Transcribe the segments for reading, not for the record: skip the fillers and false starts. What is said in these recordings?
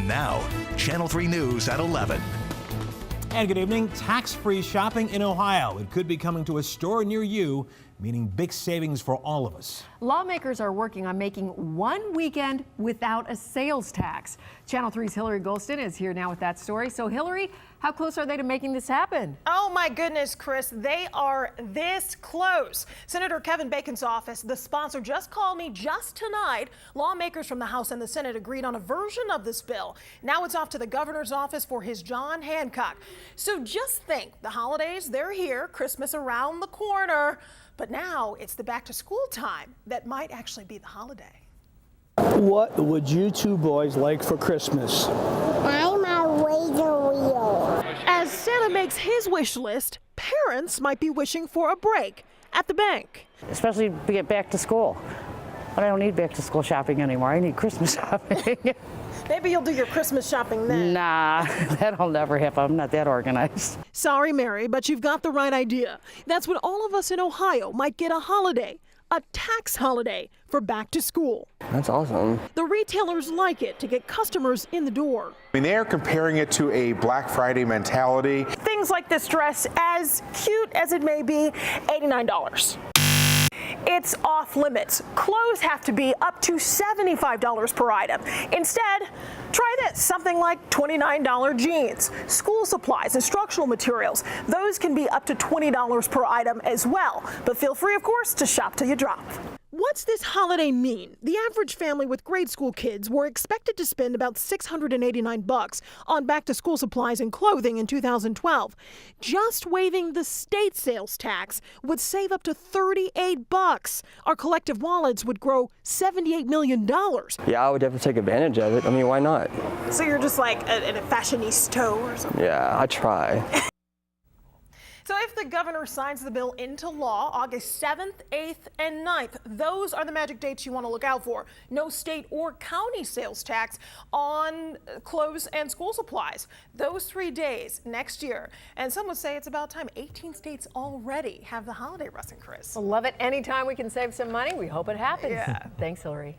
And now, Channel 3 News at 11. And good evening. Tax-free shopping in Ohio. It could be coming to a store near you, meaning big savings for all of us. Lawmakers are working on making one weekend without a sales tax. Channel 3's Hilary Golston is here now with that story. So Hilary, how close are they to making this happen? Oh my goodness, Chris, they are this close. Senator Kevin Bacon's office, the sponsor, just called me just tonight. Lawmakers from the House and the Senate agreed on a version of this bill. Now it's off to the governor's office for his John Hancock. So just think, the holidays, they're here, Christmas around the corner. But now it's the back to school time that might actually be the holiday. What would you two boys like for Christmas? I'm a razor wheel. As Santa makes his wish list, parents might be wishing for a break at the bank. Especially to get back to school. But I don't need back to school shopping anymore. I need Christmas shopping. Maybe you'll do your Christmas shopping then. Nah, that'll never happen. I'm not that organized. Sorry, Mary, but you've got the right idea. That's when all of us in Ohio might get a holiday, a tax holiday for back to school. That's awesome. The retailers like it to get customers in the door. I mean, they are comparing it to a Black Friday mentality. Things like this dress, as cute as it may be, $89. It's off limits. Clothes have to be up to $75 per item. Instead, try this, something like $29 jeans. School supplies, instructional materials, those can be up to $20 per item as well. But feel free, of course, to shop till you drop. What's this holiday mean? The average family with grade school kids were expected to spend about $689 on back-to-school supplies and clothing in 2012. Just waiving the state sales tax would save up to $38. Our collective wallets would grow $78 million. Yeah, I would definitely take advantage of it. I mean, why not? So you're just like a fashionista or something? Yeah, I try. So if the governor signs the bill into law August 7th, 8th, and 9th, those are the magic dates you want to look out for. No state or county sales tax on clothes and school supplies. Those 3 days next year. And some would say it's about time. 18 states already have the holiday, Russ and Chris. Love it. Anytime we can save some money, we hope it happens. Yeah. Thanks, Hilary.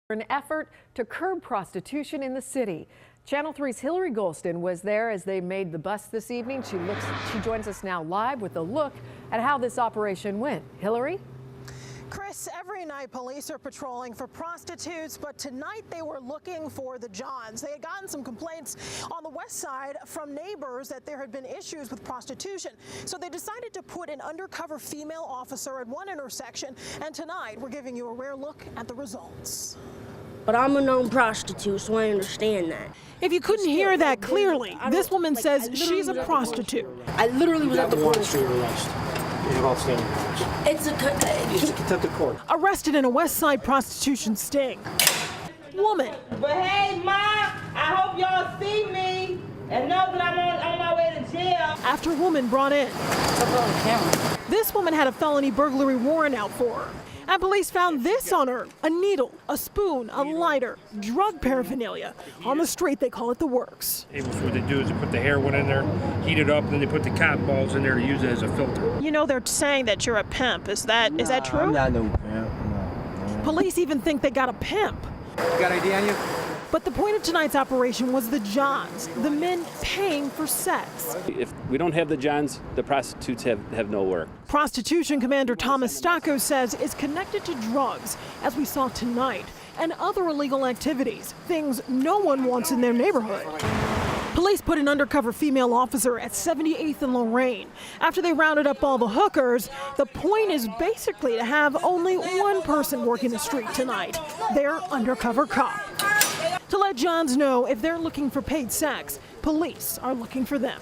An effort to curb prostitution in the city. Channel 3's Hilary Golston was there as they made the bust this evening. She joins us now live with a look at how this operation went. Hilary? Chris, every night police are patrolling for prostitutes, but tonight they were looking for the Johns. They had gotten some complaints on the west side from neighbors that there had been issues with prostitution. So they decided to put an undercover female officer at one intersection, and tonight we're giving you a rare look at the results. But I'm a known prostitute, so I understand that. If you couldn't hear that clearly, this woman says she's a prostitute. I literally was at the corner store. It's a contempt of court. Arrested in a West Side prostitution sting. Woman. But hey, Ma, I hope y'all see me and know that I'm on my way to jail. After woman brought in. This woman had a felony burglary warrant out for her. And police found this on her: a needle, a spoon, a lighter, drug paraphernalia. On the street, they call it the works. What they do is they put the heroin in there, heat it up, and then they put the cotton balls in there to use it as a filter. You know, they're saying that you're a pimp. Is that true? I'm not no pimp. No. Police even think they got a pimp. You got ID on you? But the point of tonight's operation was the Johns, the men paying for sex. If we don't have the Johns, the prostitutes have no work. Prostitution Commander Thomas Stacco says is connected to drugs, as we saw tonight, and other illegal activities, things no one wants in their neighborhood. Police put an undercover female officer at 78th and Lorraine. After they rounded up all the hookers, the point is basically to have only one person working the street tonight, their undercover cop. To let Johns know if they're looking for paid sex, police are looking for them.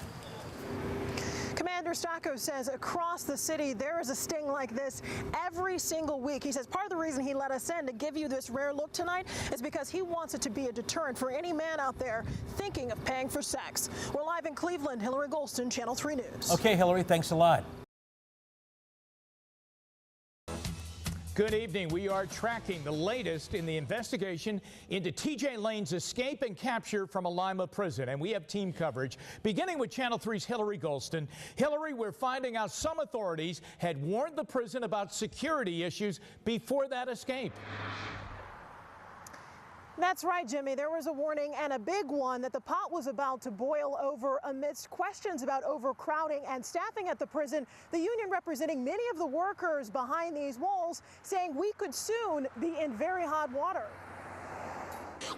Commander Stacco says across the city there is a sting like this every single week. He says part of the reason he let us in to give you this rare look tonight is because he wants it to be a deterrent for any man out there thinking of paying for sex. We're live in Cleveland. Hilary Golston, Channel 3 News. Okay, Hilary, thanks a lot. Good evening. We are tracking the latest in the investigation into TJ Lane's escape and capture from a Lima prison. And we have team coverage beginning with Channel 3's Hilary Golston. Hilary, we're finding out some authorities had warned the prison about security issues before that escape. That's right, Jimmy. There was a warning, and a big one, that the pot was about to boil over amidst questions about overcrowding and staffing at the prison. The union representing many of the workers behind these walls saying we could soon be in very hot water.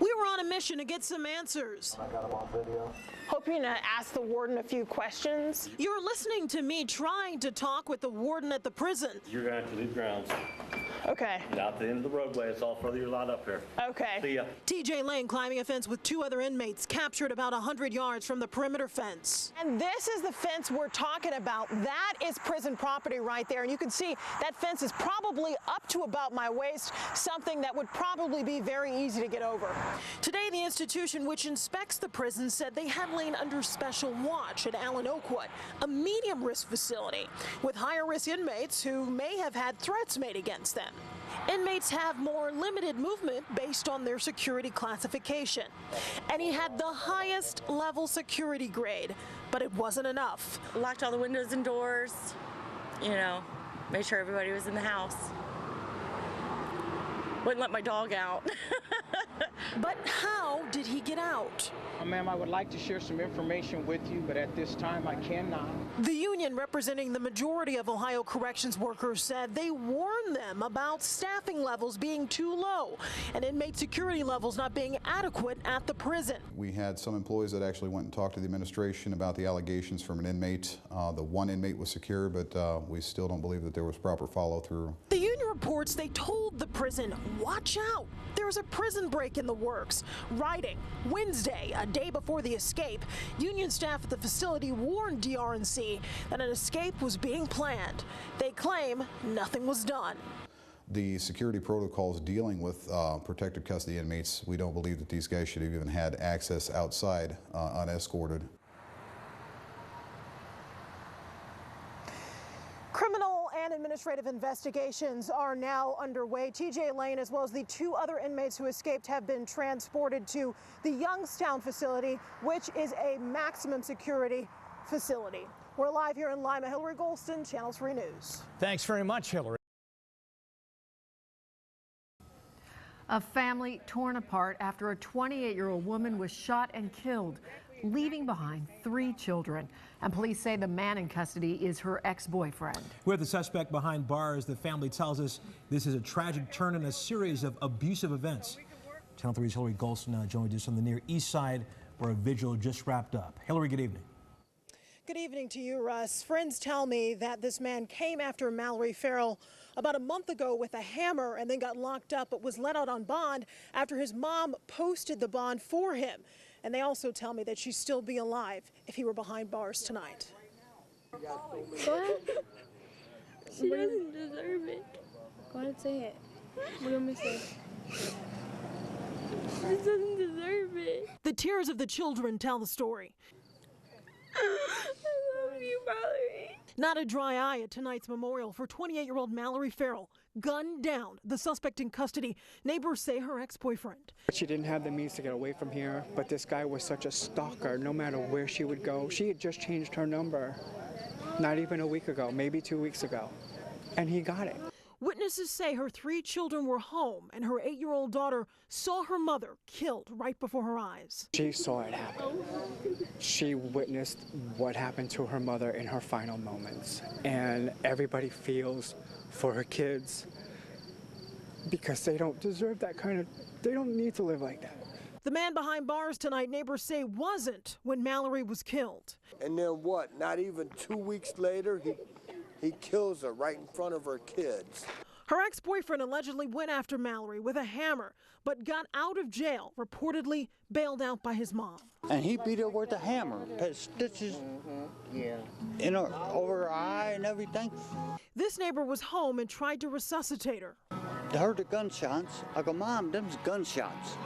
We were on a mission to get some answers. I got them on video. Hoping to ask the warden a few questions. You're listening to me trying to talk with the warden at the prison. You're going to have to leave grounds. Okay. Out the end of the roadway, it's all further you're allowed up here. Okay. See ya. TJ Lane climbing a fence with 2 other inmates, captured about 100 yards from the perimeter fence. And this is the fence we're talking about. That is prison property right there. And you can see that fence is probably up to about my waist, something that would probably be very easy to get over. Today, the institution which inspects the prison said they had Lane under special watch at Allen Oakwood, a medium risk facility with higher risk inmates who may have had threats made against them. Inmates have more limited movement based on their security classification. And he had the highest level security grade, but it wasn't enough. Locked all the windows and doors, you know, made sure everybody was in the house. Wouldn't let my dog out. But how did he get out? Ma'am, I would like to share some information with you, but at this time I cannot. The union representing the majority of Ohio corrections workers said they warned them about staffing levels being too low and inmate security levels not being adequate at the prison. We had some employees that actually went and talked to the administration about the allegations from an inmate. The one inmate was secure, but we still don't believe that there was proper follow-through. The union reports they told the prison, watch out, there's a prison break in the works. Writing, Wednesday, a day before the escape, union staff at the facility warned DRNC that an escape was being planned. They claim nothing was done. The security protocols dealing with protected custody inmates, we don't believe that these guys should have even had access outside unescorted. Criminal and administrative investigations are now underway. TJ Lane, as well as the 2 other inmates who escaped, have been transported to the Youngstown facility, which is a maximum security facility. We're live here in Lima. Hilary Golston, Channel 3 News. Thanks very much, Hilary. A family torn apart after a 28-year-old woman was shot and killed, leaving behind 3 children. And police say the man in custody is her ex-boyfriend. With the suspect behind bars, the family tells us this is a tragic turn in a series of abusive events. Channel 3's Hilary Golston joined us on the Near East Side, where a vigil just wrapped up. Hilary, good evening. Good evening to you, Russ. Friends tell me that this man came after Mallory Farrell about a month ago with a hammer and then got locked up, but was let out on bond after his mom posted the bond for him. And they also tell me that she'd still be alive if he were behind bars tonight. What? She doesn't deserve it. Go ahead and say it. What do you want me to say? She doesn't deserve it. The tears of the children tell the story. I love you, Mallory. Not a dry eye at tonight's memorial for 28-year-old Mallory Farrell, gunned down. The suspect in custody, neighbors say her ex-boyfriend. She didn't have the means to get away from here, but this guy was such a stalker. No matter where she would go, she had just changed her number not even a week ago, maybe 2 weeks ago, and he got it. Witnesses say her 3 children were home and her 8-year-old daughter saw her mother killed right before her eyes. She saw it happen. She witnessed what happened to her mother in her final moments. And everybody feels for her kids because they don't deserve that kind of, they don't need to live like that. The man behind bars tonight, neighbors say, wasn't when Mallory was killed. And then what? Not even 2 weeks later, he kills her right in front of her kids. Her ex-boyfriend allegedly went after Mallory with a hammer, but got out of jail, reportedly bailed out by his mom. And he beat her with a hammer, had stitches in her, over her eye and everything. This neighbor was home and tried to resuscitate her. I heard the gunshots. I go, Mom, them's gunshots.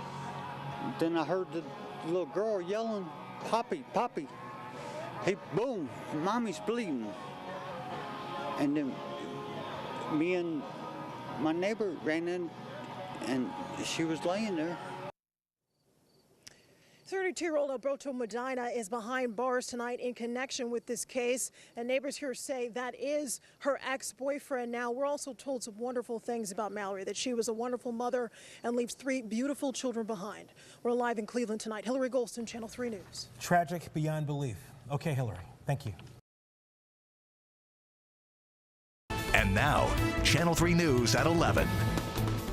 Then I heard the little girl yelling, Poppy, Poppy. Hey, boom, Mommy's bleeding. And then me and my neighbor ran in and she was laying there. 32-year-old Alberto Medina is behind bars tonight in connection with this case, and neighbors here say that is her ex-boyfriend. Now, we're also told some wonderful things about Mallory, that she was a wonderful mother and leaves 3 beautiful children behind. We're live in Cleveland tonight. Hilary Golston, Channel 3 News. Tragic beyond belief. Okay, Hilary, thank you. And now, Channel 3 News at 11.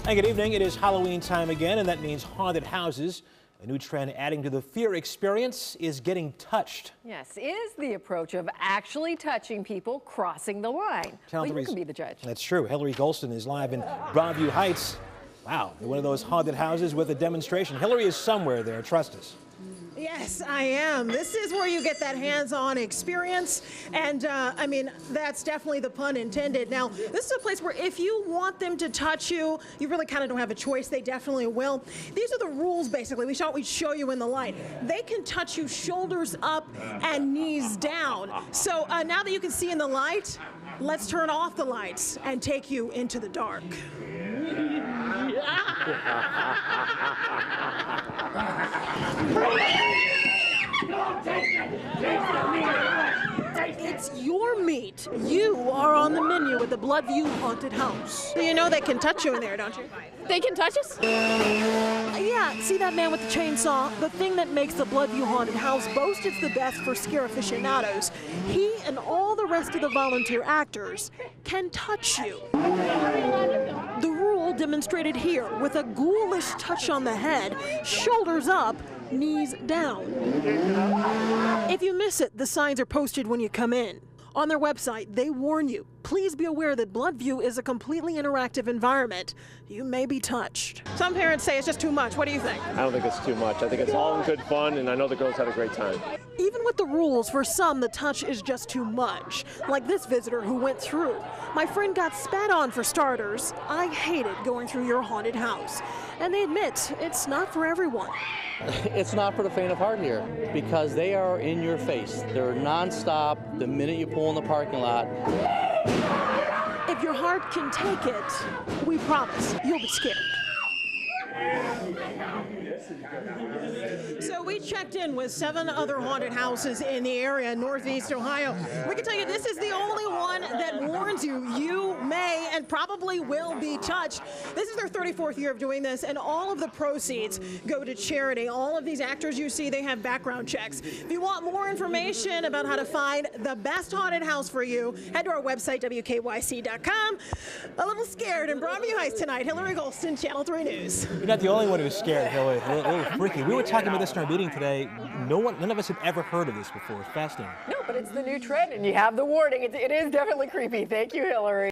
Hey, good evening. It is Halloween time again, and that means haunted houses. A new trend adding to the fear experience is getting touched. Yes, is the approach of actually touching people crossing the line. Well, you can be the judge. That's true. Hilary Golston is live in Broadview Heights. Wow, one of those haunted houses with a demonstration. Hilary is somewhere there, trust us. Yes, I am. This is where you get that hands-on experience, and I mean, that's definitely the pun intended. Now, this is a place where if you want them to touch you, you really kind of don't have a choice. They definitely will. These are the rules, basically. We thought we'd show you in the light. They can touch you shoulders up and knees down. So now that you can see in the light, let's turn off the lights and take you into the dark. It's your meat. You are on the menu at the Bloodview Haunted House. You know they can touch you in there, don't you? They can touch us? Yeah, see that man with the chainsaw? The thing that makes the Bloodview Haunted House boast it's the best for scare aficionados. He and all the rest of the volunteer actors can touch you. The rule demonstrated here with a ghoulish touch on the head, shoulders up, knees down. If you miss it, the signs are posted when you come in. On their website, they warn you, please be aware that Bloodview is a completely interactive environment. You may be touched. Some parents say it's just too much. What do you think? I don't think it's too much. I think it's all in good fun, and I know the girls had a great time. Even with the rules, for some, the touch is just too much. Like this visitor who went through. My friend got spat on for starters. I hated going through your haunted house. And they admit it's not for everyone. It's not for the faint of heart here because they are in your face. They're nonstop the minute you pull in the parking lot. If your heart can take it, we promise you'll be scared. So we checked in with 7 other haunted houses in the area in Northeast Ohio. We can tell you this is the only one that warns you you may and probably will be touched. This is their 34th year of doing this, and all of the proceeds go to charity. All of these actors you see, they have background checks. If you want more information about how to find the best haunted house for you, head to our website, WKYC.com. A little scared in Broadview Heights tonight. Hilary Golston, Channel 3 News. You're not the only one who's scared, Hilary. A little freaky. We were talking about this in our meeting today. None of us had ever heard of this before. It's fascinating. No, but it's the new trend, and you have the warning. It is definitely creepy. Thank you, Hilary.